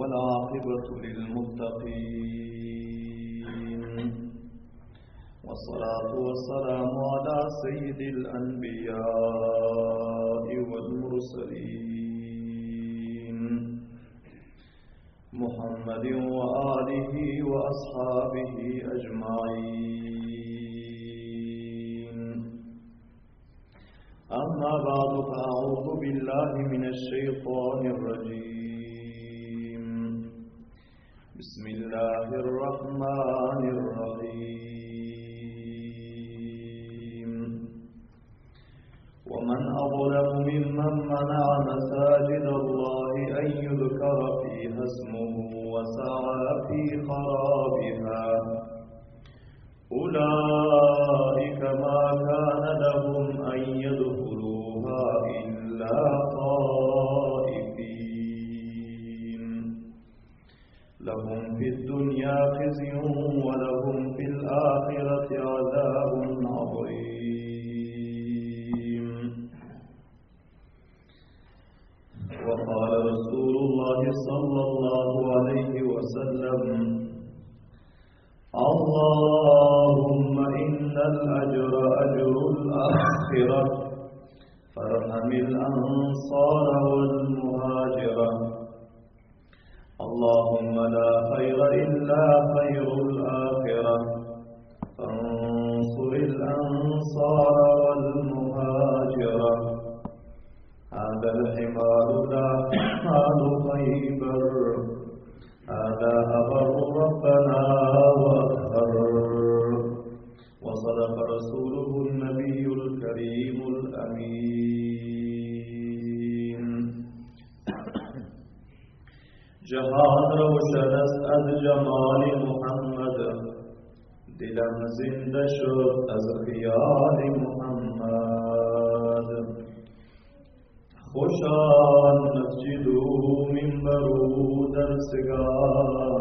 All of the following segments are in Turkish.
والعاقبة للمتقين والصلاة والسلام على سيد الأنبياء والمرسلين محمد وآله وأصحابه أجمعين. أما بعد فأعوذ بالله من الشيطان الرجيم. بسم الله الرحمن الرحيم. ومن أظلم ممن منع مساجد الله أن يذكر فيها اسمه وسعى في خرابها أولئك ما كان لهم أن يدخلوها إلا خائفين لهم في الدنيا خزي ولهم في الآخرة عذاب عظيم. وقال رسول الله صلى الله عليه وسلم: اللهم إن الأجر أجر الآخرة فارحم الأنصار والمهاجرة. اللهم لا خير إلا خير الآخرة فانصر الأنصار والمهاجرة. هذا الحمار لا حمار خيبر هذا أبر ربنا وأكبر. وصدق رسوله النبي الكريم الأمين. جهان روشن از جمال محمد دلم زنده شد از خیال محمد. خوشان مسجد و منبر و درسگاه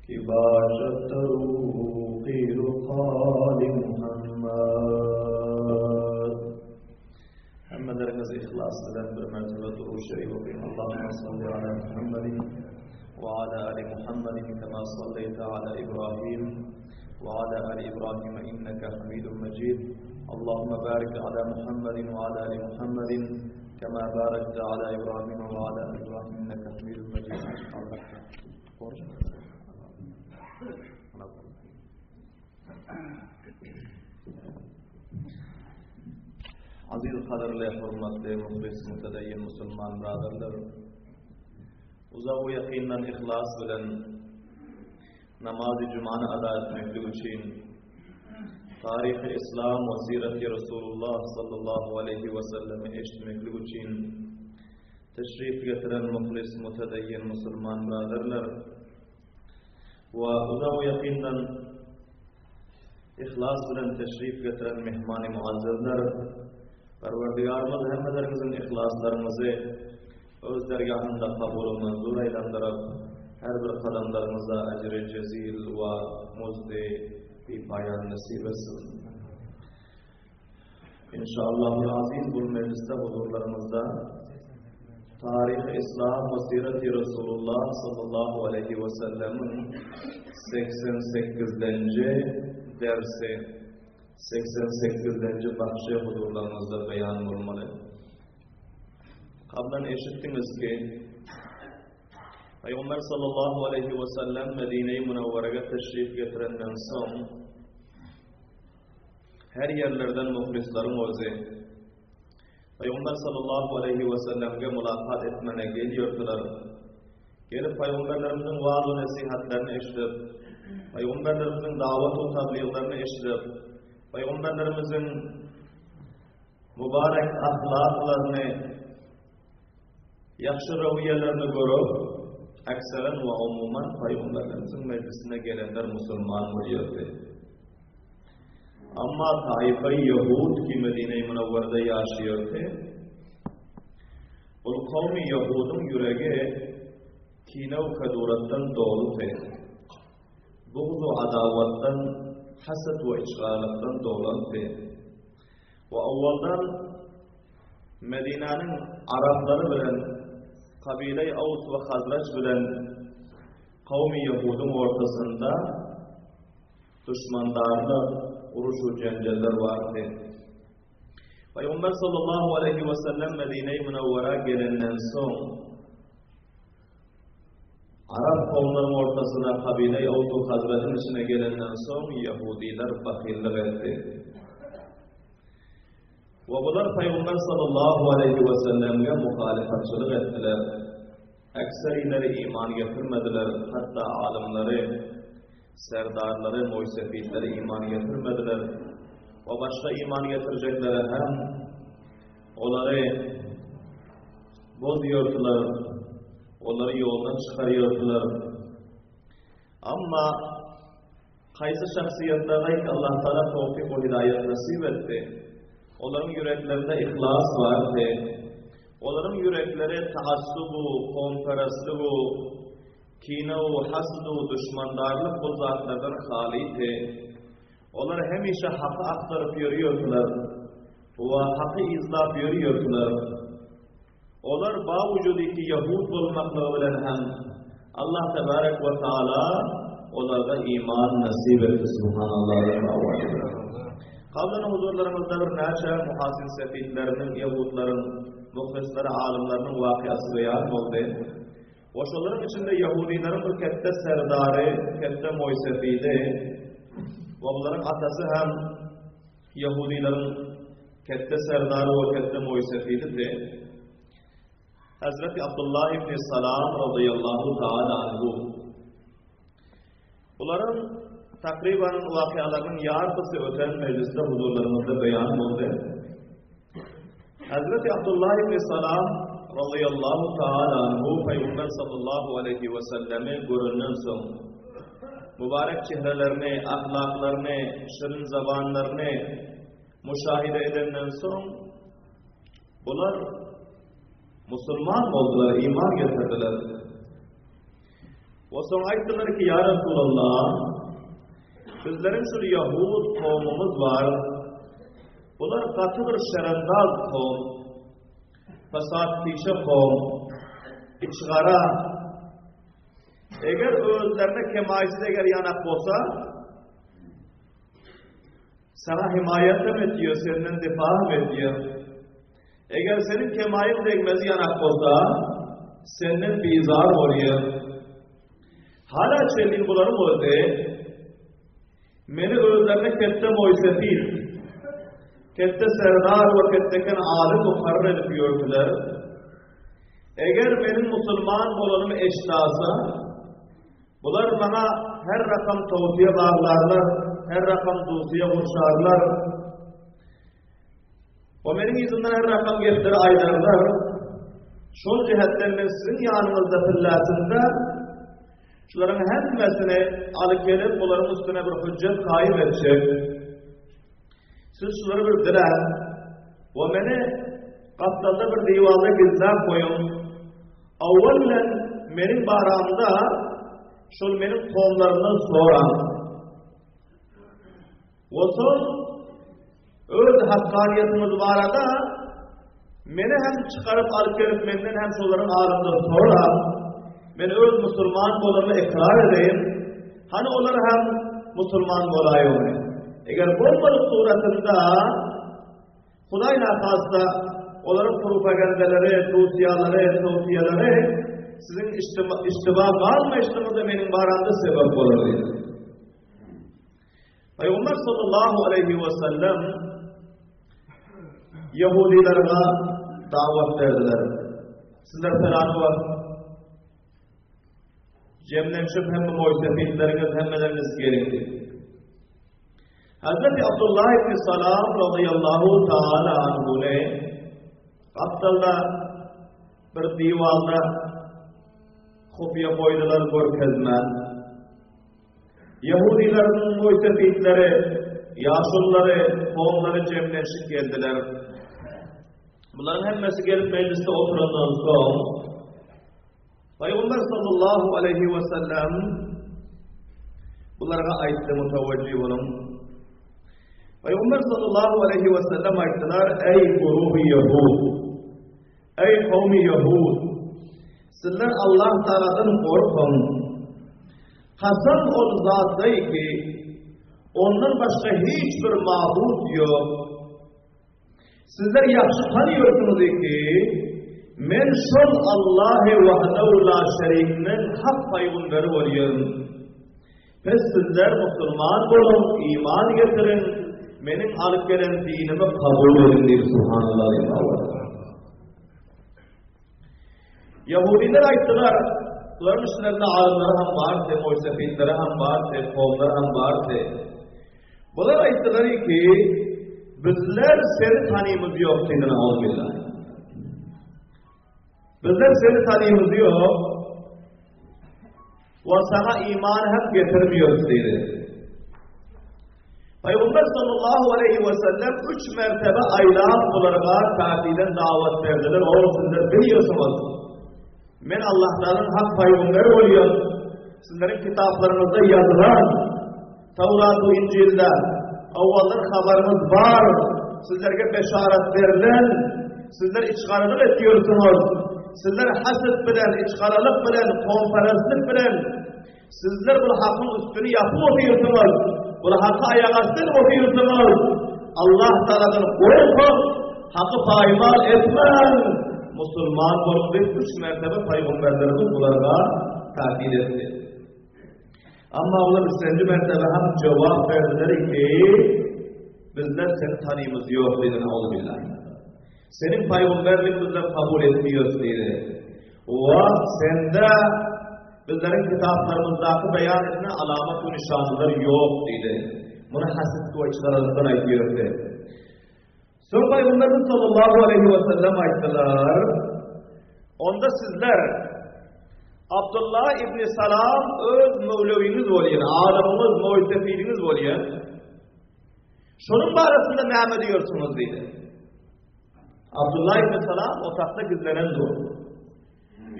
که باشد تروقی و قال محمد. اما در از اخلاص دادن بر مرتبه درود شریف بگیم: اللهم صل على محمد وعلى آل محمد كما صليت على إبراهيم وعلى آل إبراهيم إنك حميد مجيد. اللهم بارك على محمد وعلى آل محمد كما باركت على إبراهيم وعلى آل إبراهيم إنك حميد مجيد. Aziz kaderle, hürmetli, muhlis, mütedeyyin Müslüman braderler, uzav yakinden ihlas bilen namaz-ı Cuma'nı ada etmeklik için tarih-i İslam ve siret-i Resulullah sallallahu aleyhi ve sellem'i eşitmeklik için teşrif getiren muhlis, mütedeyyin Müslüman braderler ve uzav yakinden ihlas bilen teşrif getiren mehman-ı muazzezler, Parvardigarımız hemmelerimizin ihlaslarımızı öz dergahında kabul manzur eylendirip her bir kadamlarımıza ecr-i cezil ve muzdi bir payan nasip etsin. İnşallah aziz bu mecliste huzurlarımızda Tarih-i İslam ve Siret-i Resulullah sallallahu aleyhi ve sellem'in 88. dersi 88. bahşi huzurlarınızda beyan olmalı. Kablen eşittiniz ki Peygamber sallallahu aleyhi ve sellem Medine-i Münevvere'ye teşrif getirenden son her yerlerden muhlislerin özü Peygamber sallallahu aleyhi ve sellem'e mülakat etmene geliyordular. Gelip Peygamberlerimizin vaaz ve nasihatlerini eşitip Peygamberlerimizin davet ve tabliğlerini eşitip Peygamberlerimizin mübarek ahlaklarını, yaxşı raviyelerini görüp, akseren ve umuman Peygamberlerimizin meclisine gelenler Müslüman oluyordu. Ama Taif-i Yahud ki Medine-i Münevvere'de yaşıyordu, o kavmi Yahud'un yüreği kine ve kadurattan doludu. Buğz ve adavattan, hased ve işgalattan doludu. Ve evvelden Medine'nin Arapları bilen kabile-i Avs ve Hazraç bilen kavmi Yahud'un ortasında düşmandarlık, uruş ve cenceller vardı. Peygamber sallallahu aleyhi ve sellem Medine-i Münevvera gelenden son Arap kavmların ortasına kabile-i Avs ve Hazraç'ın içine gelenden son Yahudiler bakillik etti. Ve bunlar Peygamber sallallahu aleyhi ve sellem'e muhalifatçılık ettiler. Ekserileri iman getirmediler. Hatta alimleri, serdarları, moysefitleri iman getirmediler. Ve başka iman getirecekleri hem onları bozuyordular, onları yoldan çıkarıyordular. Ama kaysı şahsiyetlerine Allah Teala tevfik ve hidayet nasip etti. Onların yüreklerinde ihlas vardı. Onların yürekleri taassubu, konferaslıbu, kinavu, hasdu, düşmandarlık bu zatlardan haliydi. Onlar hemişe hakkı aktarıp yürüyordular. Ve hakkı izlap yürüyordular. Onlar bavücudiki Yahud olmakla bilen hem Allah Tebarek ve Teala onlarda iman nasip etti. Subhanallah. Kavlanın huzurlarımızda bir neçe muhasin sefihlerinin, Yahudların, muhlisleri, alimlerinin vakıası beyan oldu. Oşoların içinde Yahudilerin bir kette serdarı, kette moysefiydi. Ve bunların atası hem Yahudilerin kette serdarı ve kette moysefiydi. Hazreti Abdullah ibn Salam radıyallahu ta'ala anhu. Bunların takriben vakıaların yarısı öten mecliste huzurlarımızda beyan oldu. Hazreti Abdullah ibn Salam radıyallahu ta'ala anhu Peygamber sallallahu aleyhi ve selleme görünen son mübarek çehrelerini, ahlaklarını, şirin zabanlarını müşahede edenden son bunlar Müslüman oldular, iman getirdiler. O son ayettiler ki ya Resulallah bizlerin şu Yahud kavmimiz var. Bunlar katıdır şerendaz kavm, fasad kişi kavm, içgara. Eğer özlerine kemaysiz eğer yanak olsa, sana himayet mi ediyor, senden difa mı ediyor? Eğer senin kemayet değmez yanak olsa, senden bizar oluyor. Hala çelin bularım oldu. Meni özlerine kette moysefil, kette serdar ve ketteken alim mukarrer edip gördüler. Eğer benim Müslüman olanım eştasa, bunlar bana her rakam tavsiye bağlarlar, her rakam dusiye vurşarlar. O benim yüzünden her rakam getiri aydarlar. Şol cihetlerinin sizin yanınızda pillasında, şuların hemmesini alıp gelip bunların üstüne bir hüccet kaim edecek. Siz şuları bir diren ve beni kaptalda bir divalda gizlap koyun. Avvalen benim baramda şul benim kovlarından soran. Ve son öz hakkaniyetimiz barada beni hem çıkarıp alıp gelip benden hem şuların ağrından soran. Ben öz Müslüman olanı ikrar edeyim. Hani onlar hem Müslüman olayım. Eğer bulmadık suretinde Hudayla khasta onların propagandaları, dosyaları, tavsiyeleri sizin iştiba kalmayıştığınızda benim baramda sebep olur. Peygamber sallallahu aleyhi ve sellem Yahudilerine davet verdiler. Sizler falan var. Cemlenşip hem moysefitleriniz hemmeleriniz gerekti. Hazreti Abdullah ibn Salam radıyallahu ta'ala anhu'ne Kaptalda bir divalda kopya koydular görkezmen. Yahudilerin moysefitleri, yaşulları, kovumları cemlenşip geldiler. Bunların hemmesi gelip mecliste oturandan sonra Peygamber sallallahu aleyhi ve sellem bunlara ayette mutevecih olun. Peygamber sallallahu aleyhi ve sellem ayettiler: Ey grubu Yahud, ey kavmi Yahud, Sizler Allah Teala'dan korkun. Kasam o zatı ki ondan başka hiçbir mabud yok. Sizler yaxşı tanıyorsunuz ki men şol Allah'ı vahdehu la şerikinin hak paygamberi olayım. Pes sizler Müslüman olun, iman getirin, benim alıp gelen dinimi kabul edin diye Subhanallah. Yahudiler ayttılar, bunların işlerinde alimleri hem vardı, Moysefilleri hem vardı, kovları hem vardı. Bunlar ayttılar ki, bizler seni tanıyımız yok kendine olmayan. Bizler seni tanıyımız yok ve sana iman hep getirmiyoruz dedi. Peygamber sallallahu aleyhi ve sellem 3 mertebe aylak bularına kafiden davet verdiler. Oğlum sizler biliyorsunuz. Men Allah Teala'nın hak peygamberi oluyor. Sizlerin kitaplarınızda yazılan Tevrat-ı İncil'de avvallar haberiniz var. Sizlerge beşaret verilen, sizler içkarılık ediyorsunuz. Sizler haset bilen, içkarılık bilen, konferanslık bilen, sizler bu hakkın üstünü yapıp okuyorsunuz. Bu hakkı ayakastın okuyorsunuz. Allah Teala'dan korkun, hakkı paymal etmen. Müslüman olup 3 mertebe peygamberlerimiz bunlara takdir etti. Ama onlar 3. mertebe hem cevap verdiler ki bizler seni tanıyımız yok dedi Euzubillah. Senin peygamberliğimizden kabul etmiyoruz dedi. Ve sende bizlerin kitaplarımızdaki beyan edilen alamet ve nişanlar yok dedi. Bunu haset ve içlerden aytıyordu. Sonra Peygamberimiz sallallahu aleyhi ve sellem ayttılar. Onda sizler Abdullah ibn Salam öz mevleviniz oluyor, aliminiz, muhtefiliniz oluyor. Şunun barasında ne diyorsunuz dedi. Abdullah ibn Salam otakta gizlenen dur.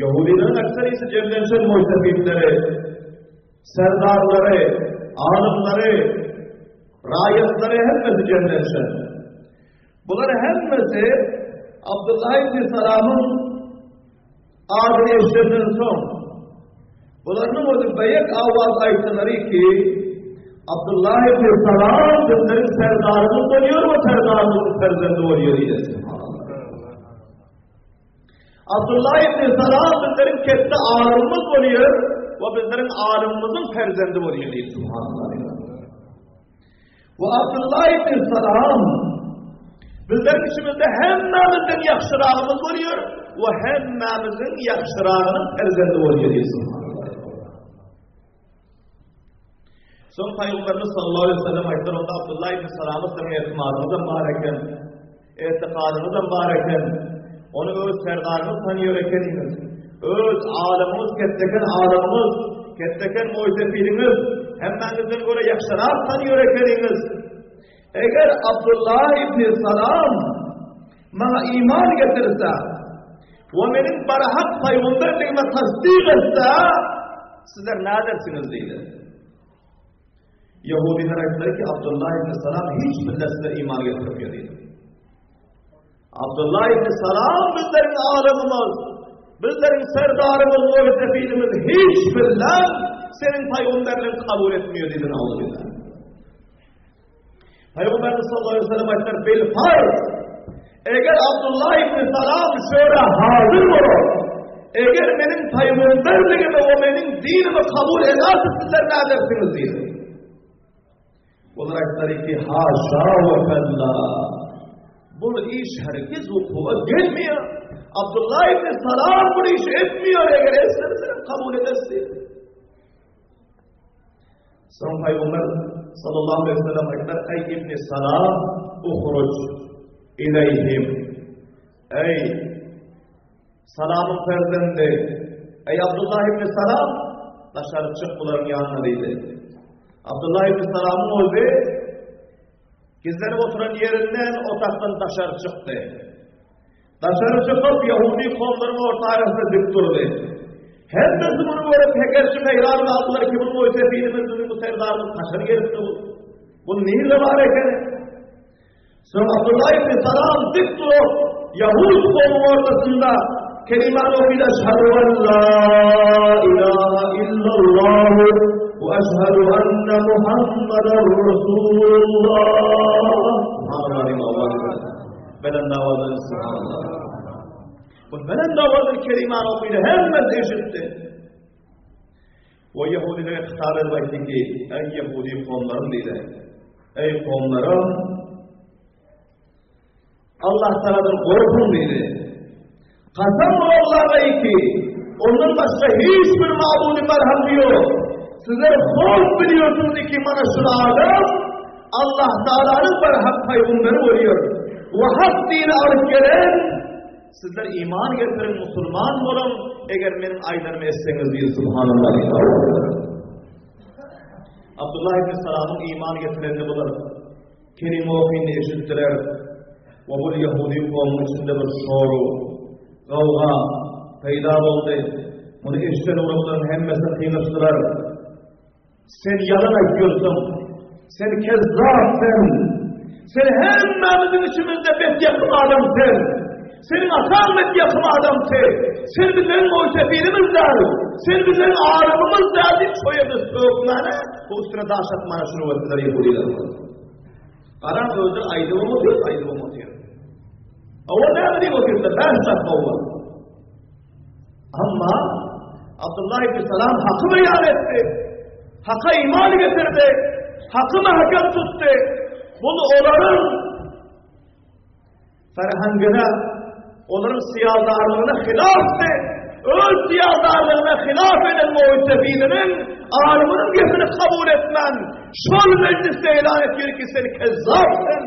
Yahudilerin ekserisi cemlenşen muhtefilleri, serdarları, alimleri, rayetleri hepsi cemlenşen. Bunlar hemmesi Abdullah ibn Salam'ın adını eşlerinden son. Bunların o büyük avaz ayetleri ki Abdullah ibn Salam bizlerin serdarımız oluyor ve serdarımızın ferzendi oluyor diye. Abdullah ibn Salam bizlerin kendi alimimiz oluyor ve bizlerin alimimizin ferzendi oluyor diye. Ve Abdullah ibn Salam bizler içimizde hemmemizin yakşırağımız oluyor ve hemmemizin yakşırağının ferzendi oluyor diyorsun. Son Peygamberimiz sallallahu aleyhi ve sellem ayetler onda Abdullah ibn Salam'ı senin etimadınızdan bareken, etikadınızdan bareken, onu öz serdarınız tanıyor ekeniniz, öz alimimiz, ketteken alimimiz, ketteken muhtefiliniz, hemmenizden göre yakşırağ tanıyor ekeniniz. Eğer Abdullah ibn Salam bana iman getirirse ve benim barahak peygamberliğime tasdik etse sizler ne edersiniz dedi. Yahudiler ayetleri ki Abdullah ibn Salam hiç millesine iman getirmiyor dedi. Abdullah ibn Salam bizlerin alimimiz, bizlerin serdarımız, muhtefilimiz hiçbirler senin peygamberliğini kabul etmiyor dedi. Peygamberimiz sallallahu aleyhi ve sellem ayetler bil farz. Eğer Abdullah ibn Salam şöyle hazır olur, eğer benim peygamberliğimi ve benim dinimi kabul ederse sizler ne edersiniz diye. Bunlar ayetleri ki haşa ve fella. Bu iş herkes vuku'a gelmiyor. Abdullah ibn Salam bu işi etmiyor eğer esnerseniz kabul edersin. Son Peygamber sallallahu aleyhi ve sellem ayetler ey ibn Salam uhruc ileyhim. Ey Salam'ın ferzendi, ey Abdullah ibn Salam dışarı çık bunların yanına dedi. Abdullah ibn Salam'ın oldu gizlenip oturan yerinden otaktan dışarı çıktı. Dışarı çıkıp Yahudi kavmlarının orta arasında dik durdu. Hepsi bunu görüp hekerçi meyranı aldılar ki bunun muhtefilimiz, bu serdarımız taşını gerisi bu. Bu neyle var ekeni? Sonra Abdullah ibn Salam dik durup Yahud kavmi ortasında keliman okuydu. Eşhedü en la ilahe illallah ve eşhedü enne Muhammeden Resulullah. Subhanallah. Belen davazını subhanallah. Bu belen davazını keliman okuydu. Hemmez eşitti. O Yahudilere hitap edildi ki, ey Yahudi kavimlerim dedi. Ey kavimlerim, Allah Teala'dan korkun dedi. Kasam Allah'a ki, onun başka hiçbir mabudi merhem yok. Sizler kork biliyorsunuz ki bana şu adam, Allah Teala'nın merhem peygamberi oluyor. Ve hak dini alıp gelen, sizler iman getirin, Müslüman olun, eğer benim aylarımı etseniz diye subhanallah. Abdullah ibn Salam'ın iman getirenini bulur. Kelime okuyun eşittiler. Ve bu Yahudi kavmin içinde bir soru, kavga peyda oldu. Bunu eşitler olanların hemmesine kıymıştılar. Sen yalan ediyorsun. Sen kezzapsın. Sen hemmemizin içimizde betyakım adamsın. Senin atan betyakım adamsın. Sen bizim muhtefilimizdir. Sen bizim ağrımımızdır. Soyadız soğuklarına. Bu üstüne daşatmana şunu vesiler Yahudiler. Karan öldür aydığım oluyor, aydığım oluyor. O ne bileyim okuyorsa ben şakka olur. Ama Abdullah ibn Salam hakkı beyan etti. Hakka iman getirdi. Hakkı mahkem tuttu. Bunu onların ferhangına, onların siyadarlığına hilaftı. Öz siyadarlığına hilaf eden muhtefidinin ağrımının gezini kabul etmen. Şol mecliste ilan ediyor ki sen kezzapsın.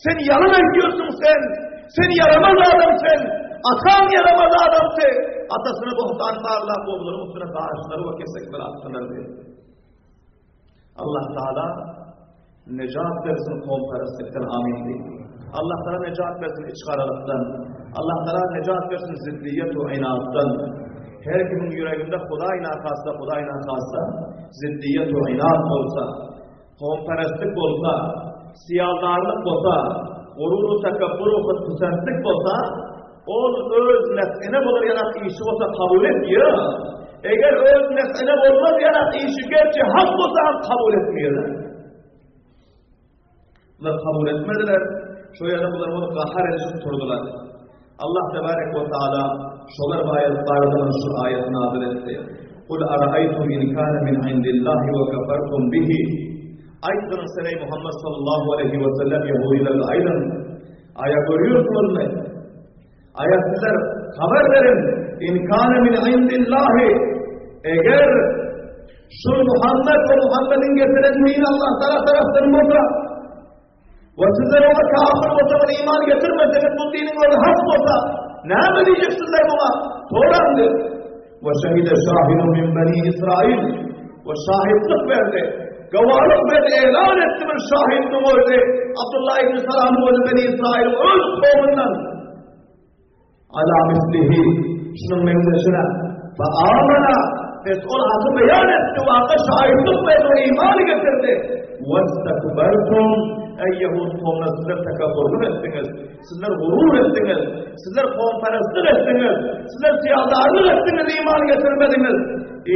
Sen yalan ediyorsun sen. Sen yaramaz adamsın. Atan yaramaz adamsın. Atasını bohtan bağırla kovulur. Üstüne bağışları ve kesekleri attılar diye. Allah Teala necat versin komparaslıktan amin değil. Allah Teala necat versin içkaralıktan. Allah Teala necat versin ziddiyet ve inattan. Her kimin yüreğinde Hudayna khassa, ziddiyet ve inat olsa, komparaslık olsa, siyaldarlık olsa, gururu tekabburu hıssentlik olsa, o öz nefsine bulur yanak işi olsa kabul etmiyor. Eğer öz nefsine bulmaz yanak işi gerçi hak olsa kabul etmiyorlar. Bunlar kabul etmediler. Şöyle bunlar onu kahar edip durdular. Allah Tebarek ve Teala şolar bayatlardan şu ayet nazil etti. Kul ara'aytum in kana min indillahi ve kafartum bihi. Ayetlerin Sene Muhammed sallallahu aleyhi ve sellem Yahudilerle aynen. Aya görüyorsunuz mu? Ayetler haber verin. İn kana min indillahi. Eğer şu Muhammed ve Muhammed'in getiren din Allah taraftan olsa ve sizler ona kafir olsa ve iman getirmeseniz bu dinin orada hak olsa ne mi diyeceksizler buna? Sorandır. Ve şehide şahidun min bani İsrail ve şahitlik verdi. Gavarlık verdi, elan etti bir şahitlik verdi. Abdullah ibn Salam'ı ve bani İsrail'in öz kovundan. Ala mislihi şunun mevzesine ve amana Resul hakkı beyan etti ve hakka şahitlik verdi ve imanı getirdi. وَاسْتَكْبَرْتُمْ Ey Yahud kavmine sizler tekabbürlük ettiniz, sizler gurur ettiniz, sizler kavmperestlik ettiniz, sizler siyadarlık ettiniz, iman getirmediniz.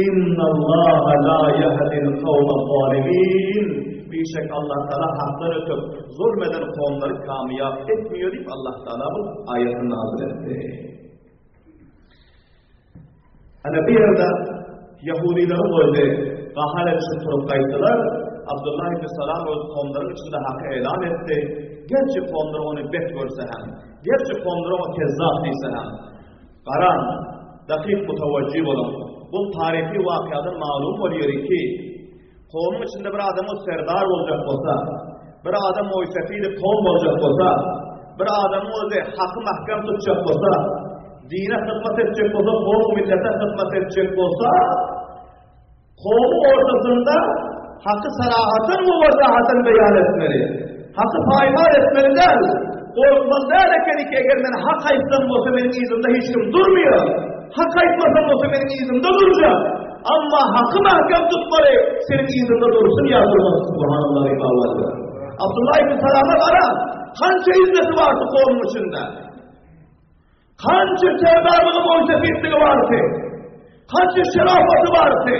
اِنَّ اللّٰهَ لَا يَهْدِي الْقَوْمَ الظَّالِمِينَ Bir şey Allah Teala hakları ötüp zulmeden kavimleri kamiyap etmiyor deyip Allah Teala bu ayetini nazil etti. Hani bir yerde Yahudileri böyle kahale için turup kayıttılar. Abdullah ibn Salam öz kavimlerin içinde hakkı elan etti. Gerçi kavimleri onu bet görse hem, gerçi kavimleri onu kezzap değilse hem. Karan, dakik mutevacib olun. Bu tarihi vakıadan malum oluyor ki, kavmin içinde bir adamı serdar olacak olsa, bir adam o sefili kavm olacak olsa, bir adamı o hakkı mahkem tutacak olsa, dine hizmet edecek olsa, kavm millete hizmet edecek olsa, kavmin ortasında hakkı sarahatın ve vazahatın beyan etmeli. Hakkı paymal etmeli değil. Korkmaz değil ki eğer ben hak ayıpsam olsa benim izimde hiç kim durmuyor. Hak ayıpmasam olsa benim izimde duracak. Ama hakkı mahkem tutmalı. Senin izimde dursun ya durmaz. Subhanallah ve Allah. Abdullah ibn Salam'a ara. Kança izzeti vardı kavmin içinde. Hangi serdarlığı muhtefitliği vardı, hangi şerafatı vardı,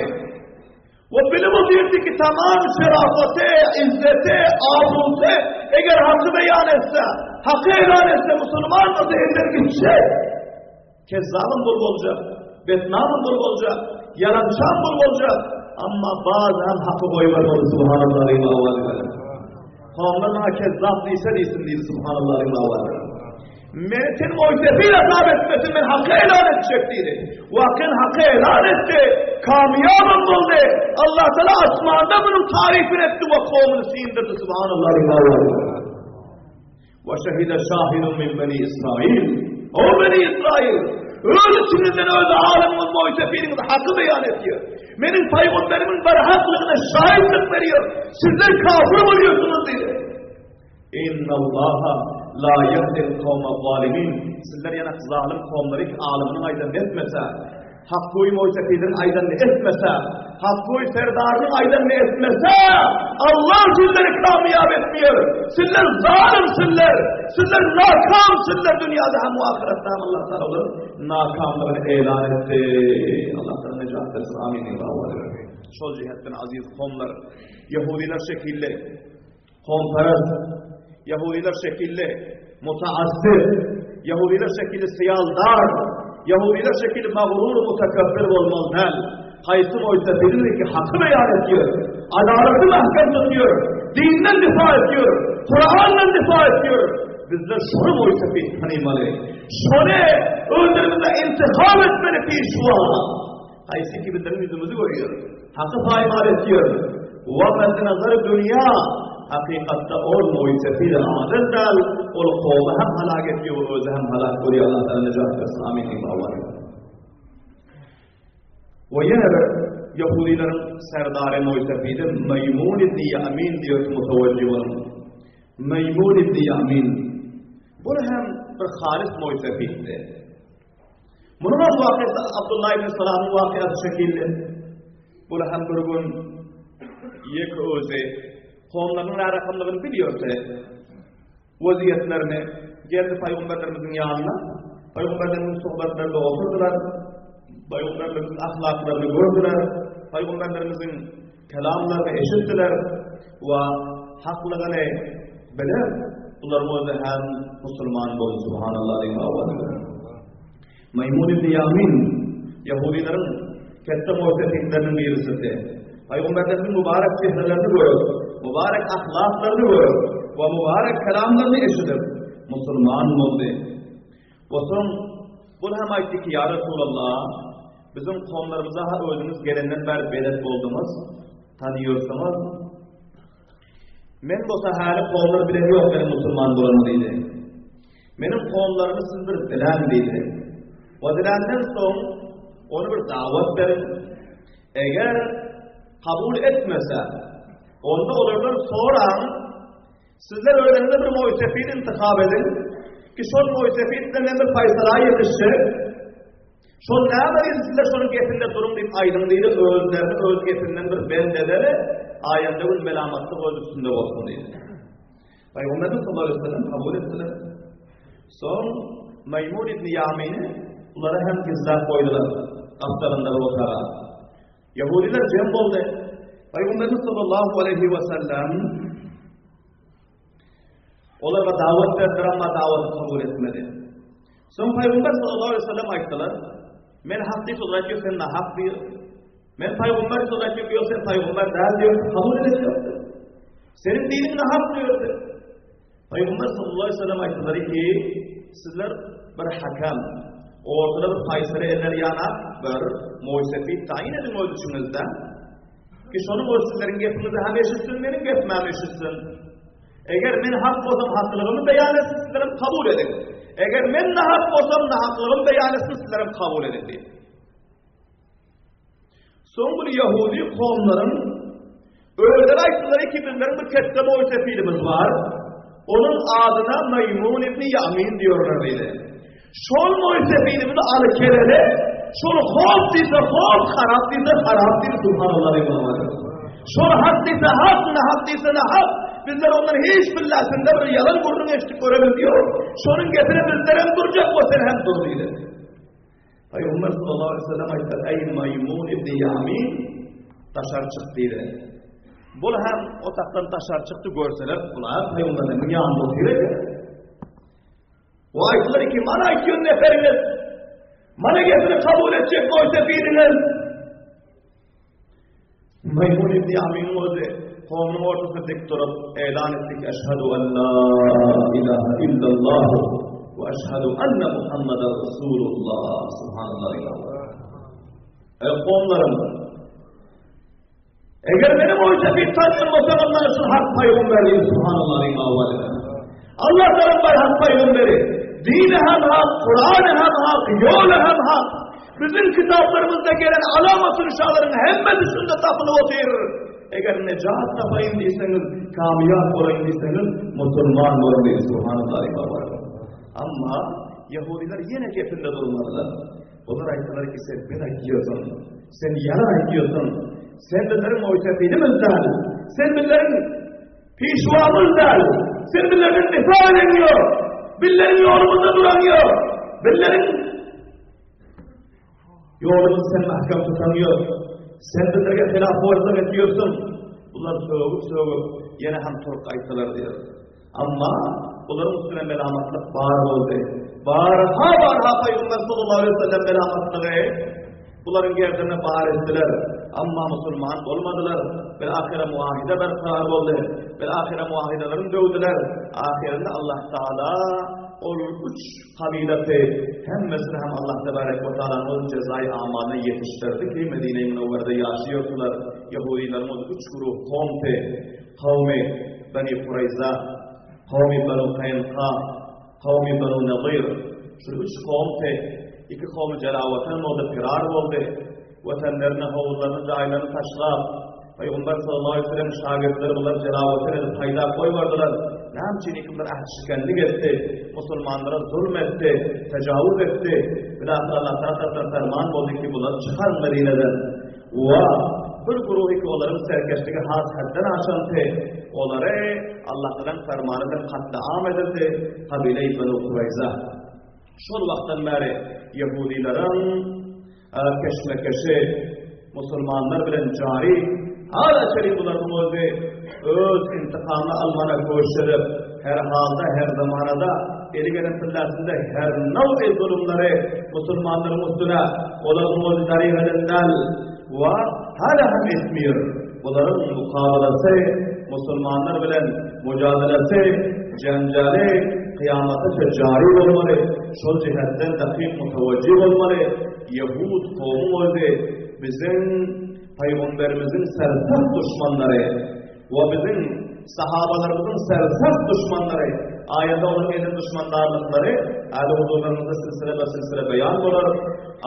ve bilimiz ki tamam şerafati, izzeti, abuzi, eğer hakkı beyan etse, hakkı ilan etse, Müslüman da zihirler gidecek. Kezzabın bul olacak, betnamın bul olacak, yalançan bul olacak. Ama bazen hakkı koymalı, subhanallah, Allah. Kavmlarına kezzab değilse değilsin değil, subhanallah, Allah. Milletin muhtefiyle sabit etmesin, ben hakkı ilan edecektiydi. Vakın hakkı ilan etti, kamyabın buldu. Allah Teala asmanda bunun tarifini etti ve kavmini sindirdi, subhanallah, Allah. Ve şehide şahidun min beni İsrail. O beni İsrail. Öyle içinizden öyle alemin muhtefinin hakkı beyan ediyor. Benim peygamberimin berhaklığına şahitlik veriyor. Sizler kafir oluyorsunuz diye. İnna Allaha la yahdil kavme zalimin. Sizler yana zalim kavmları ki aliminin aydan etmese, hakkı muhtefinin aydan etmese, hakkı serdarının aydan etmese, Allah sizleri kamyab etmiyor. Sizler zalimsizler, sizler nakamsizler dünyada hem ahirette hem Allah Teala olur. Nakamlarını ilan etti. Allah Teala necat etsin. Amin. Şol cihetten aziz kavmlar, Yahudiler şekilli, kavmperest, Yahudiler şekilli, mutaassir, Yahudiler şekilli siyaldar, Yahudiler şekilli mağrur, mutakabbir olmazlar. Haysı muhtefidir ki hakkı beyan ediyor, adaleti mahkem tutuyor, dinden difa ediyor, Kur'an'dan difa ediyor. Bizler şunu muhtefid tanımalı, şunu öldürümüzde intiham etmeli pişva. Haysi ki bizlerin yüzümüzü görüyor, hakkı paymal ediyor. وَمَدْ نَظَرِ dünya, hakikatte ol muhtefid adetler, ol kovma hem halak ediyor, özü hem halak oluyor. Allah Teala necat etsin. Amin. Ve yine Yahudilerin serdarı muhtefidi Meymun ibn Yamin diyor ki muteveccih olun. Meymun ibn Yamin. Bu hem bir halis muhtefiddi. Bunun vakısı Abdullah ibn Salam'ın vakısı şekilli. Bu hem bir gün yek özü kavmların rakamlarını biliyorsa vaziyetlerini geldi Peygamberlerimizin yanına. Peygamberlerimizin sohbetlerinde oturdular. Peygamberlerimizin ahlaklarını gördüler, Peygamberlerimizin kelamlarını eşittiler ve haklığını bilir. Bunlar özü hem Müslüman oldu, subhanallah. Meymun ibn Yamin, Yahudilerin kette muhtefidlerinin birisidir. Peygamberlerimizin mübarek çehrelerini görür, mübarek ahlaklarını görür ve mübarek kelamlarını eşitir. Müslüman oldu. Ve son, bunu hem aytti ki, ya Resulallah, bizim kavmlarımıza özümüz gelenden beri belet oldunuz, tanıyorsanız, men bu sahali kavmları bilen yok benim Müslüman bulanlıydı. Benim kavmlarımı siz bir dilen deydi. O dilenden son, onu bir davet verin. Eğer kabul etmese, onda olurlar sonra, sizler öğreninde bir muhtefid intikab edin, ki şol muhtefidden bir faysala yetişir, şol ne yapayım sizler şunun getinde durum deyip aydınlıydı, özlerini öz getinden bir bendeleri, ayette bu melamatlı öz üstünde olsun deydi. Peygamberimiz sallallahu aleyhi ve sellem kabul ettiler. Son Meymun ibn Yamin'i bunlara hem gizler koydular, kaplarında rotara. Yahudiler cem oldu. Peygamberimiz sallallahu aleyhi ve sellem onlara davet verdiler ama davet kabul etmedi. Son Peygamber sallallahu aleyhi ve sellem ayettiler. Men hakkı olarak diyor, sen hak diyor. Men Peygamber olarak diyor, sen Peygamber değil diyor. Kabul ediyor. Senin dinin hak diyor. Peygamber sallallahu aleyhi ve sellem ayettiler ki sizler bir hakem, ortada bir faysere eller yana bir muhsefid tayin edin o düşününüzde. Ki şunu o sizlerin gepinizi hem eşitsin, benim gepim hem eşitsin. Eğer men hak olsam haklılığımı beyan etsin, sizlerim kabul edin. Eğer men de hak olsam da haklılığımı beyan etsin, sizlerim kabul edin diye. Son bir Yahudi kavmların öyle ayetleri ki bizlerin bir kette muhsefidimiz var. Onun adına Meymun ibn Yamin diyorlar dedi. Şol muhsefidimizi alıkereli, şol hof deyse hof, harap deyse harap deyse subhanallah. Şol hak deyse hak, ne hak deyse ne hak. bizler onların hiç billasında bir yalan kurdun eşlik görebil diyor. Şunun getire bizler hem duracak o sen hem dur dedi. Peygamber sallallahu aleyhi ve sellem ayetler ey Maymun ibn Yamin taşar çıktı dedi. Bul hem o taktan taşar çıktı görseler bunlar Peygamber'in yanında oturuyor. O ayetleri ki bana 200 neferiniz bana getirip kabul edecek o tefidiniz. Maymun ibn Yamin'in özü kavmin ortasında dik durup elan ettik eşhedü en la ilahe illallah ve eşhedü enne Muhammeden Resulullah. Subhanallah. Ey kavmlarım, eğer benim o tefid tanınmasam onlar için hak peygamberiyim. Subhanallah. Allah tarafından hak peygamberi. Dini hem hak, Kur'an hem hak, yol hem hak. Bizim kitaplarımızda gelen alamat-ı rüşaların hemen üstünde tapılı oturur. Eğer necat tapayım diyseniz, kamiyat olayım diyseniz, Müslüman olayım. Subhanallah. Ama Yahudiler yine kefinde durmadılar. Onlar ayettiler ki sen beni giyiyorsun, sen yalan giyiyorsun, sen bizlerin muhtefidimizden, sen bizlerin pişvamızdan, sen bizlerin difa edemiyor, bizlerin yolumuzda duramıyor, bizlerin yolumuzu sen mahkam tutamıyor, sen bizlerine hilaf ortak ediyorsun. Bunlar söğüp yine hem Türk ayettiler diyor. Ama bunların üstüne melamatlık var oldu. Barha Peygamber sallallahu aleyhi ve sellem melamatlığı bunların yerlerine bahar ettiler. Ama Müslüman olmadılar. Belahire muahide berkar oldu. Belahire muahidelerin dövdüler. Ahirinde Allah Teala o 3 kabileti hemmesine hem Allah Tebarek ve Teala'nın cezai amalına yetiştirdi ki Medine-i Münevvere'de yaşıyordular. Yahudilerin o 3 grup kavmi, kavmi Beni Kureyza, kavmi Benu Kaynqa, kavmi Benu Nadir. Şu 3 kavmi, 2 kavmi celavatan oldu, firar oldu. Vatanlarına, havuzlarını, cahillerine taşlap. Peygamber sallallahu aleyhi ve sellem şagirdleri bunlar celavatan edip hayda koyvardılar. Ne için bunlar ahşikenlik etti, Müslümanlara zulmetti, tecavüz etti. Bilahare Allah tarafından ferman oldu ki bunlar çıkar Medine'den. Ve bir grubu ki onların serkeşliği has hadden aşantı. Onları Allah'tan fermanından katliam edildi. Kabile-i Benu Kureyza. Şu vaktan beri Yahudilerin keşmekeşi Müslümanlar bilen cari hala çelik bularının öz intikamı almana koşturup her halda, her zamanada eli gelen fırlasında her nev'i zulümleri Müslümanların üstüne onların özü darihedinden ve hala hem etmiyor. Bunların mukabalası, Müslümanlar bilen mücadelesi, cencali, kıyamata cari olmalı, şu cihetten dakik muteveccih olmalı. Yahud kavmi oldu, bizim Peygamberimizin sersert düşmanları ve bizim sahabalarımızın sersert düşmanları, ayette olan elin düşmanlarlıkları, aile huzurlarımızda silsile beyan olur.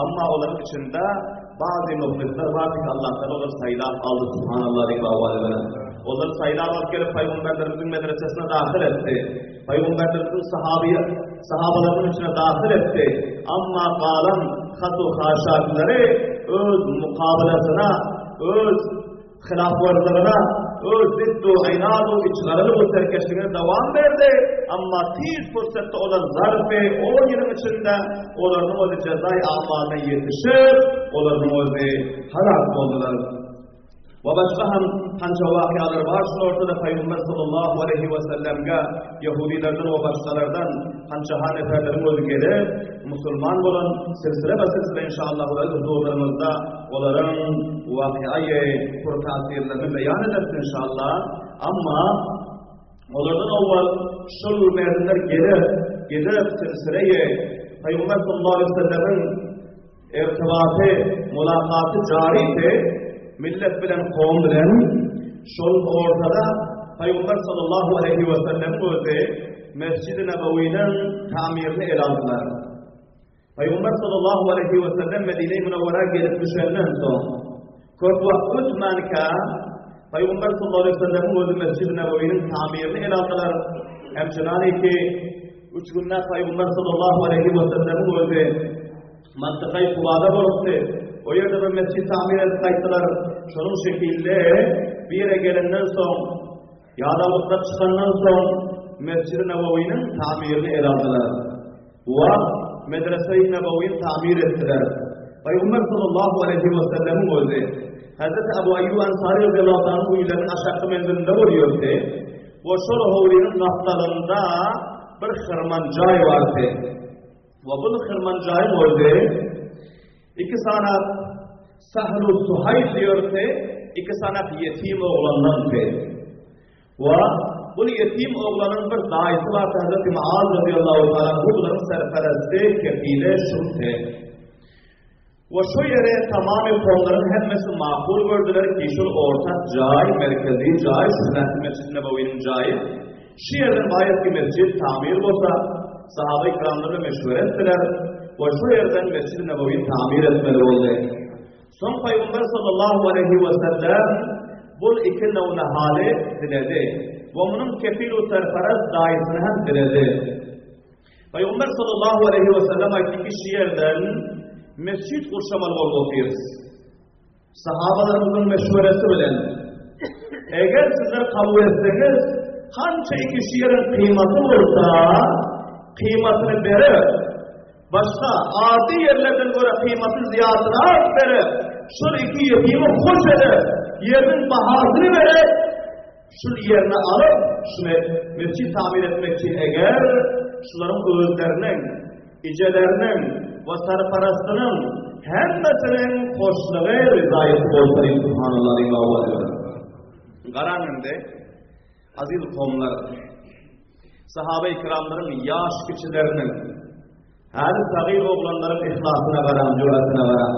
Ama onların içinde bazı muhlisler var ki Allah'tan olur sayılar aldı. Subhanallah ve havaleler. Onlar sayılar alıp gelip Peygamberlerimizin medresesine dahil etti. Peygamberlerimizin sahabalarının içine dahil etti. Ama kalan hatu haşakileri öz mukabelasına, öz hilaflarına, öz ziddu aynadu içgarılı bu serkeşliğine devam verdi. Ama tiz fırsette olan zarfı o yılın içinde onların o cezai amalına yetişip onların o halak oldular. Ve başka hanca vakialar var. Şu ortada Peygamber sallallahu aleyhi ve sellem'e Yahudilerden ve başkalardan hanca haneferlerin özü gelip Müslüman olan silsile inşallah huzurlarımızda onların vakiayı kurtasirlerini beyan edersin inşallah. Ama onlardan evvel şu merdinler gelip silsileyi Peygamber sallallahu aleyhi ve sellem'in irtibatı, mülakatı cariydi. Millet bilen kavm bilen şol ortada Peygamber sallallahu aleyhi ve sellem özü Mescid-i Nebevi'nin tamirini ele aldılar. Peygamber sallallahu aleyhi ve sellem Medine-i Münevvere'ye gelip düşenden son çok vakit ötmenke Peygamber sallallahu aleyhi ve sellem özü Mescid-i Nebevi'nin tamirini ele aldılar. Hemçinani ki 3 günler Peygamber sallallahu aleyhi ve sellem özü mantıkayı kuvada bulundu. O yerde bir mescid tamir edip kayıttılar. Şunun şekilde bir yere gelenden son Yadavut'ta çıkandan sonra Mescid-i Nebevi'nin tamirini ele aldılar. Ve Medrese-i Nebevi'yi tamir ettiler. Peygamber sallallahu aleyhi ve sellem'in özü Hazreti Ebu Eyyub Ensari radıyallahu anh bu illerin aşağı menzilinde vuruyordu. Ve şol hovlinin naftalında bir hırmancay vardı. Ve bu hırmancayın özü iki sanat Sahl-u Suhayl diyordu, iki sanat yetim oğlanlandı. Ve bu yetim oğlanın bir daisi var Hazreti Muaz radıyallahu anh bunların serperesti kefile şurte. Ve şu yere tamamı konuların hemmesi makul gördüler ki şu ortak cay, merkezi cay, Sünneti Mescid-i Nebevi'nin cayı. Şu yerden bayat ki mescid tamir olsa, sahabe-i kiramları meşvur ettiler. Ve şu yerden Mescid-i Nebevi'yi tamir etmeli oldu. Son Peygamber sallallahu aleyhi ve sellem bu iki nevne hali diledi. Ve bunun kefil-u serperest daisini hem diledi. Peygamber sallallahu aleyhi ve sellem ayeti ki şu yerden mescid kurşamalı olmalıyız. Sahabalarımızın meşveresi bilen. Eğer sizler kabul etseniz, kança iki şiirin kıymatı olsa, kıymatını verir. Başka adi yerlerden göre kıymatı ziyadını az verir. Şu iki yetimi hoş eder. Yerinin bahasını verir. Şu yerine alıp, şunu mescid tamir etmek için eğer, şunların özlerinin, icelerinin, ve sarparastının hemmesinin hoşluğu rızayet olsayım subhanallah rivayet. Karanında aziz kavimler, sahabe-i kiramların yaş kişilerinin, her sagir oğlanların ihlasına varan, cüretine varan.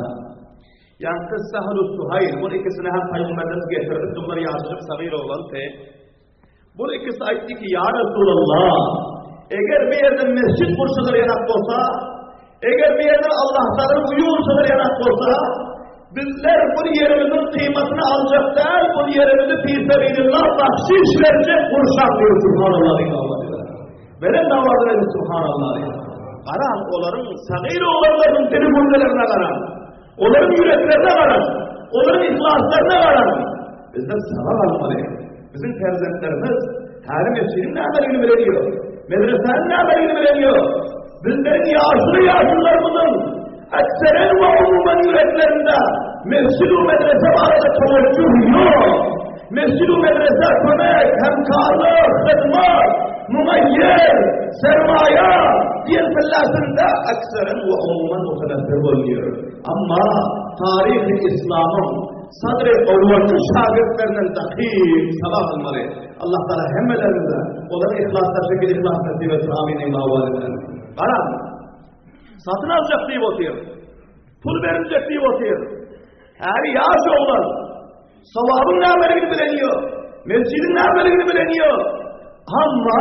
Yani kız Sahl-u Suhayl, bu ikisini hem Peygamberimiz getirdik, bunları yaşayıp sagir oğlan te. Bu ikisi aytti ki, Ya Resulallah, eğer bir yerde mescid kurşuları yanak olsa, eğer bir yerden Allah'tan uyuyorsalar yanak olsa, bizler bu yerimizin kıymetini alacaklar, bu yerimizi fî-sebîlillah bahşiş verecek, kurşak diyor subhanallah. Benim davadır edin subhanallah. Karan, onların sagir oğlanların tribünlerine karan, onların yüreklerine karan, onların ihlaslarına karan. Bizler sabah almalıyız. Bizim terzentlerimiz her mescidin ne haberini veriliyor, medresenin ne haberini veriliyor. Bizlerin yaşlılarımızın ekseren ve umumen yüreklerinde mescid-u medrese arada teveccüh yok. Mescid-u medrese kömek, hemkarlık, hizmet, mümeyyer, sermaya diye fellasında ekseren ve umumen mutelefir oluyor. Ama tarih-i İslam'ın sadr-i avvalki şagirdlerinden dakik sabah almalı. Allah Teala hemmelerinde onların ihlaslar şekil ihlas nasibeti amin-i mağvaliden. Karan, satın alacak diye otuyor, pul verilecek diye otuyor. Her yaş oğlan, savabın ne haberini bileniyor, mescidin ne haberini bileniyor. Ama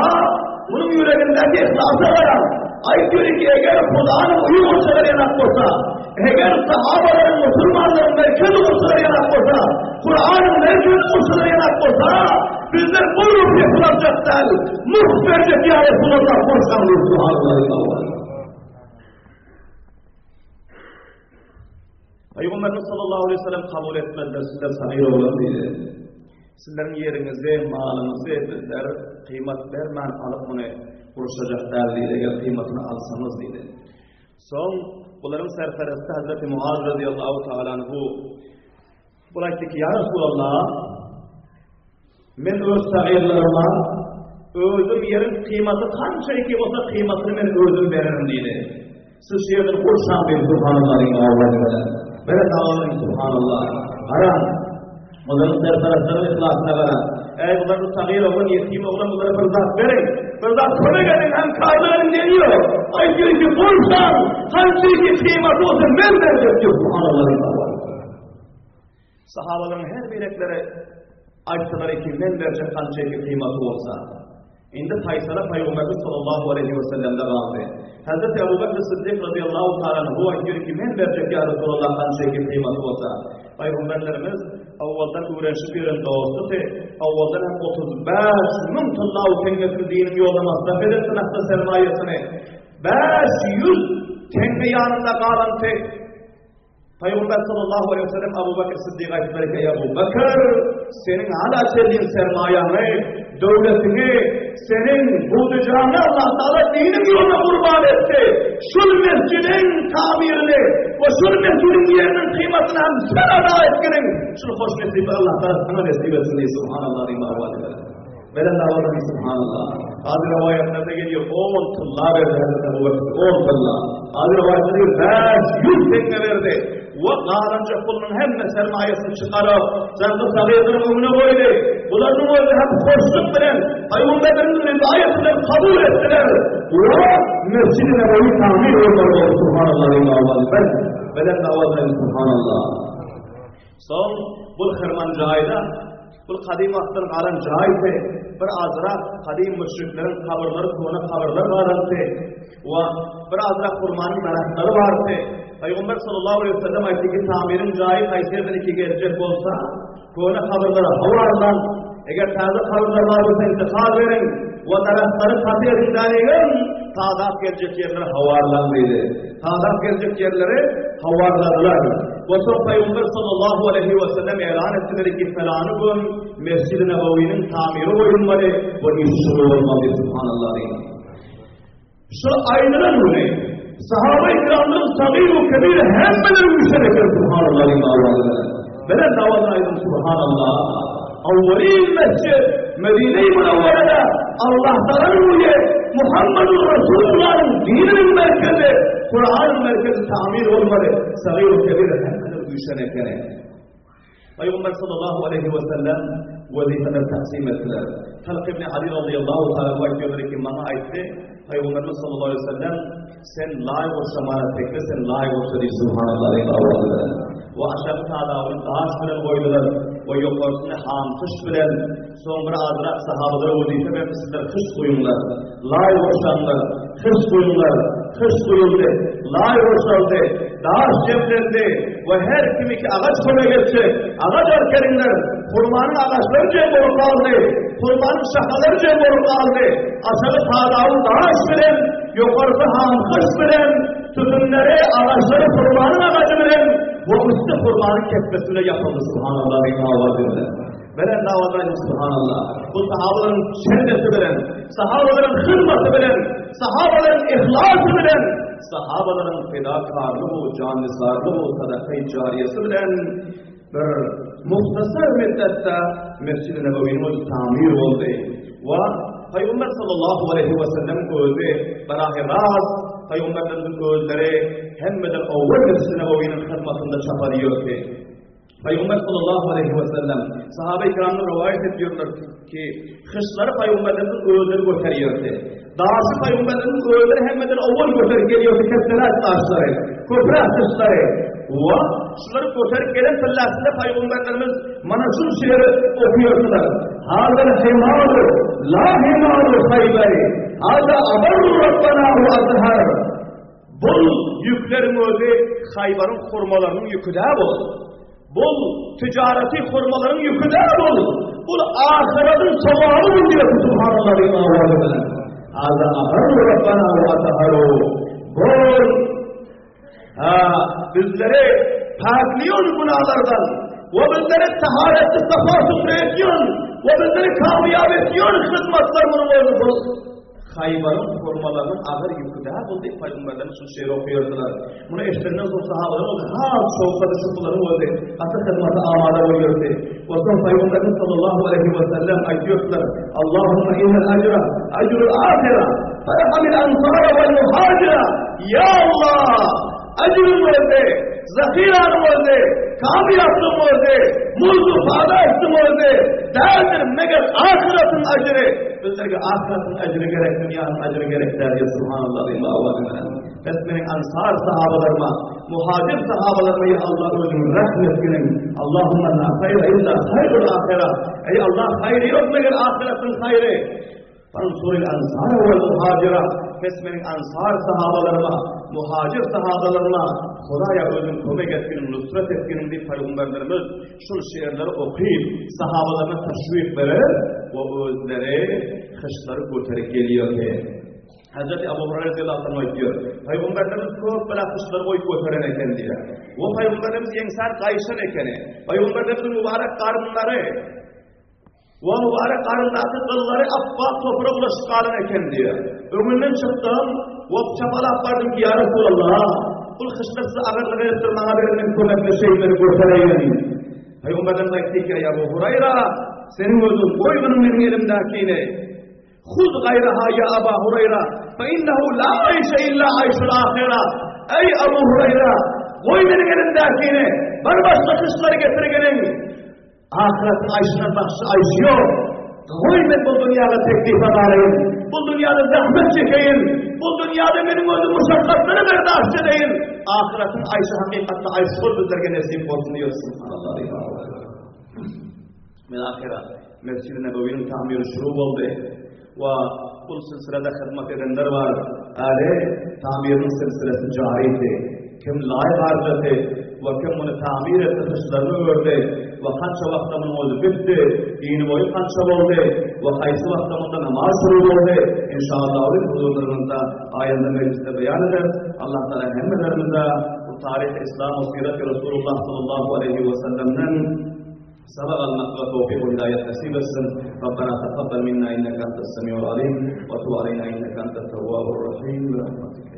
bunun yüreğindeki ihlasa varan, ay diyor ki eğer Kur'an'ın uyum olsalar yanak olsa, eğer sahabaların, Müslümanların merkez olsalar yanak olsa, Kur'an'ın merkez olsalar yanak olsa, bizler bu ruh yapılacaklar, muhtercek ya Resulallah korsanlığı subhanallah. Peygamberimiz sallallahu aleyhi ve sellem kabul etmezler, sizler sagir oğlan dedi. Sizlerin yerinizi, malınızı bizler kıymet vermen alıp bunu kuruşacaklar dedi, eğer kıymetini alsanız dedi. Son, bunların serperesti Hazreti Muaz radıyallahu ta'ala anhu, bıraktı ki ya Resulallah, men öz sagirlarıma, özüm yerin kıymeti kança iki olsa kıymetini men özüm veririm dedi. Siz yerden kurşan bir subhanallah'ın ağırlarına. Böyle dağılın subhanallah. Aram, bunların serperestlerin ihlasına varan. Eğer bunların sagir olan, yetim olan bunlara fırzat verin. Fırzat kömek edin, hem karlarını deniyor. Ay diyor ki kurşan, kança iki kıymeti olsa men verecek diyor subhanallah'ın ağırlarına. Sahabaların her birekleri ayetler ki men verecek kança iki kıymeti olsa. İndi faysala Peygamberimiz sallallahu aleyhi ve sellem'de kaldı. Hazreti Ebu Bekir Sıddık radıyallahu ta'ala anhu diyor ki men verecek ya Resulallah kança iki kıymeti olsa. Peygamberlerimiz avvaldan öğrenşi bir yerinde olsa ki avvaldan hem 35 mümtullahu tengesini dinin yolda masraf edersin hatta sermayesini 500 tenge yanında kalan tek Peygamber sallallahu aleyhi ve sellem Ebu Bekir Sıddık'a ayetleri ki Ebu Bekir senin hala çeldiğin sermayanı, devletini, senin bulacağını Allah Teala dinin yoluna kurban etti. Şu mescidin tamirini ve şu mescidin yerinin kıymetini hem sen ada etkirin. Şunu hoş nesibi Allah Teala sana nesip etsin diye subhanallah rima havale verin. Velen davalı subhanallah. Bazı rivayetlerde geliyor 10 tılla verdi Hazreti Ebu Bekir. 10 tılla. Bazı rivayetlerde 100 tekne verdi. Ve nalanca kulunun hem de sermayesini çıkarıp sen de sarıyordun önüne koydu. Bunların orada hep hoşluk bilen, Peygamber'in rivayetiyle kabul ettiler. Ve Mescid-i Nebevi tamir olmalı subhanallah ve velen davalı subhanallah. Son bu Hırman cahide, bu kadim vaktin kalan cahide bir azrak kadim müşriklerin kabirleri konu kabirler vardı. Ve bir azrak kurmanın merakları vardı. Peygamber sallallahu aleyhi ve sellem ayeti ki tamirin cahi kaysiyeden iki gelecek olsa konu kabirlere havarlan eğer taze kabirler var olsa intikal verin ve tarafları katı edildiğinden tadaf gelecek yerlere havarlanmaydı. Tadaf gelecek yerlere havarladılar. Ve sonra Peygamber sallallahu aleyhi ve sellem ilan ettiler ki falanı gün Mescid-i Nebevi'nin tamiri koyulmalı ve işçi olmalı subhanallah. Şu aynen öyle. Sahabe-i kiramların sagîr-u kebîr hemmeleri müşterek subhanallah imâvâlı. Belen davada aydın subhanallah. Avvalî mescid Medine-i Münevvere'de Allah'tan ruye Muhammedun Resulullah'ın dininin merkezi, Kur'an'ın merkezi tamir olmalı. Sagîr-u kebîr hemmeleri müşterek. Peygamber sallallahu aleyhi ve sellem vazifeleri taksim ettiler. Talq ibn Ali radıyallahu ta'ala diyorlar ki bana aitti. Peygamberimiz sallallahu aleyhi ve sellem sen layık olsa bana tekle sen layık olsa diye subhanallah eyvallah. Ve aşağı tadavını taş bilen koydular. Ve yukarısını hamkış bilen sonra adrak sahabalara vazife vermişler. Kış koyunlar, layık olsanlar, kış koyunlar, kış koyuldu, layık olsaldı, taş ceplendi. Ve her kimi ki ağaç koyuna geçse, ağaç erkerinler, kurbanın ağaçları cemboru kaldı, kurbanın şakaları cemboru kaldı. Aşağı tadavını taş bilen, yukarısı hamkış bilen, tütünleri, ağaçları kurbanın ağacı bilen, bu üstü kurbanın kesmesine yapıldı subhanallah ve havadinde. Velen davadayım subhanallah. Bu sahabaların şeddeti bilen, sahabaların hırmatı bilen, sahabaların ihlası bilen, sahabaların fedakarlığı, canisarlığı, sadaka-i cariyesi bilen bir muhtasar müddette Mescid-i Nebevi'nin tamir oldu. Ve Peygamber sallallahu aleyhi ve sellem özü berahi rast Peygamberlerin özleri hemmeden avval Mescid-i Nebevi'nin hizmetinde çaparıyordu. Peygamber sallallahu aleyhi ve sellem sahabe-i kiramdan rivayet ediyorlar ki kışları Peygamberlerin özleri götürüyordu. Dağısı Peygamberlerin özleri hemmeden avval götürüp geliyordu. Kesseler taşları, köprü taşları. Ve şunları götürüp gelen sallasında Peygamberlerimiz manasur şiiri okuyordular. Hâzel himâlu, la himâlu hayberi. Hâzel abarru Rabbana ve azhar. Bu yüklerin özü Haybar'ın kurmalarının yükü de bu. Bu ticareti kurmaların yükü de bu. Bu ahiretin sevabı bu diyor subhanallah imâvâlı. Hâzel abarru Rabbana ve azhar. Bu bizleri pakliyor günahlardan ve bizleri taharetli safa süpretiyor ve bizleri kamyab ediyor hizmetlerinin olduğu Haybar'ın korumalarının ağır yükü daha buldu. Peygamberlerin şu şiiri okuyordular. Bunu eşlerinden sonra sahabaların oldu. Soğukları sıkıları oldu. Asıl hizmeti amada oluyordu. O zaman Peygamberimiz sallallahu aleyhi ve sellem aydiyordular. Allahümme innel acra, acrul ahira, ferhamil ansara vel muhacira. Ya Allah! Acrım oldu, zahiranım oldu, kamiyatım oldu, mulku fadaştım oldu. Derdir meğer ahiretin acırı. Bizlerge ahiretin acırı gerek, dünyanın acırı gerek der ya subhanallah ve ma'avâdına. Besmenin ansar sahabalarıma, muhacir sahabalarıma ya Allah özünün rahmet günün. Allahümme la hayra illa hayrul ahira. Ey Allah hayrı yok meğer ahiretin hayrı. Fansuril ansar ve muhacira. Besmenin ansar sahabalarıma, muhacir sahabalarına Kur'a'ya özün kömek etkinin, nusret etkinin bir Peygamberlerimiz şu şiirleri okuyup sahabalarına teşvik verir ve özleri kışları kurtarıp geliyor ki Hazreti Ebu Hureyre radıyallahu anh diyor. Peygamberimiz çok böyle kuşları koyup götüren eken diyor. O Peygamberimiz yenser kayışan ekeni. Peygamberimizin mübarek karınları ve mübarek karındaki kılları abba toprağa ulaşıp kalın eken diyor. Ömrümden çıktım ve çapalak vardım ki ya Resulallah. Kul kışkırsı ağırlığı ettirmana verilen kömekle şeyleri götüreyim. Peygamberimiz etti ki ya Ebu Hureyre senin özün koygunun benim elimdekini. Hud gayraha ya Ebu Hureyre fe innehu la ayşe illa ayşul ahira. Ey Ebu Hureyre koy benim elimdekini. Ben başka kışları getirgenin. Ahiretin ayşına bakşı ayşı yok. Koy ben bu dünyada teklif edeyim. Bu dünyada zahmet çekeyim. Bu dünyada benim özüm muşakkatları berdast edeyim. Ahiretin ayşı hakikatte ayşı ol bizlerge nesip olsun diyor. Subhanallah. Melakhira Mescid-i Nebevi'nin tamiri şuru oldu. Ve bu silsilede hizmet edenler var. Öyle tamirin silsilesi cariydi. Kim layık harcadı ve kim bunu tamir etti, kışlarını ördü ve kaçça vaktamın oldu bitti, dini boyu kaçça oldu ve kaysı vaktamında namaz şuru oldu. İnşallah öyle huzurlarımızda ayında mecliste beyan eder. Allah Teala hemmelerimize bu tarih-i İslam ve siret-i Resulullah sallallahu aleyhi ve sellem'den سبق المقر توفيق الهداية نسيب السن ربنا تقبل منا إنك أنت السميع العليم وتب علينا إنك أنت التواب الرحيم برحمتك